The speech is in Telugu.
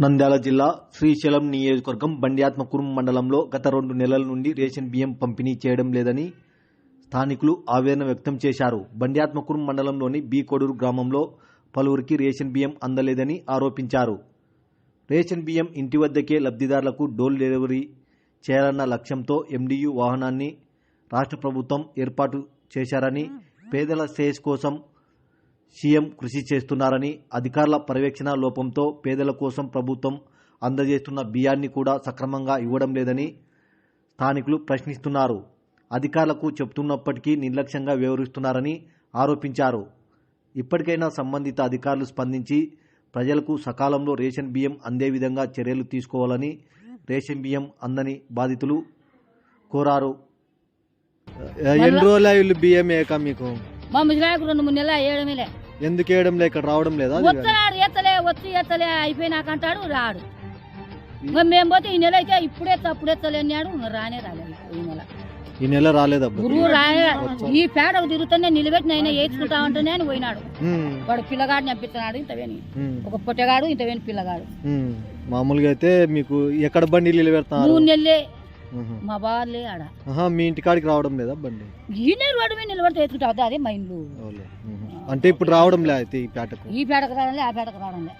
నంద్యాల జిల్లా శ్రీశైలం నియోజకవర్గం బండియాత్మకూరు మండలంలో గత 2 నెలల నుండి రేషన్ బియ్యం పంపిణీ చేయడం లేదని స్థానికులు ఆవేదన వ్యక్తం చేశారు. బండియాత్మకూరు మండలంలోని బి కోడూరు గ్రామంలో పలువురికి రేషన్ బియ్యం అందలేదని ఆరోపించారు. రేషన్ బియ్యం ఇంటి వద్దకే లబ్ధిదారులకు డోర్ డెలివరీ చేయాలన్న లక్ష్యంతో ఎండియు వాహనాన్ని రాష్ట్ర ప్రభుత్వం ఏర్పాటు చేశారని, పేదల శ్రేయస్సు కోసం సీఎం కృషి చేస్తున్నారని, అధికారుల పర్యవేక్షణ లోపంతో పేదల కోసం ప్రభుత్వం అందజేస్తున్న బియ్యాన్ని కూడా సక్రమంగా ఇవ్వడం లేదని స్థానికులు ప్రశ్నిస్తున్నారు. అధికారులకు చెబుతున్నప్పటికీ నిర్లక్ష్యంగా వ్యవహరిస్తున్నారని ఆరోపించారు. ఇప్పటికైనా సంబంధిత అధికారులు స్పందించి ప్రజలకు సకాలంలో రేషన్ బియ్యం అందే విధంగా చర్యలు తీసుకోవాలని రేషన్ బియ్యం అందని బాధితులు కోరారు. ఎన్ని రోజులు వీళ్ళు బియ్యం ఏక మీకు? మా ముసలాయకు 2-3 నెలలు వేయడమేలే. ఎందుకు వేయడం లే? ఇక్కడ రావడం లేదా? వస్తున్నాడు, ఎత్తలే అయిపోయినాకంటాడు, రాడు. మేము పోతే ఈ నెల అయితే అప్పుడెత్తలే అన్నాడు. రాలేదు ఈ నెల రాలేదు. గురువు రాలే. ఈ పేడకు తిరుగుతానే నిలబెట్టి నేను వేసుకుంటా ఉంటేనే అని పోయినాడు. వాడు పిల్లగాడు చంపిస్తున్నాడు. ఇంతవేని ఒక పొట్టగాడు, ఇంతవేని పిల్లగాడు. మామూలుగా అయితే మీకు ఎక్కడ బండి నిలబెడతారు? 3 నెలలే మా బాలే ఆడ. మీ ఇంటికాడికి రావడం లేదా బండి? ఈ నెల వాడు నిలబడితే వేసుకుంటా. అదే మా ఇల్లు. అంటే ఇప్పుడు రావడం లే అయితే ఈ పేటకు రావడం లే, ఆ పేటకు రావడం లే.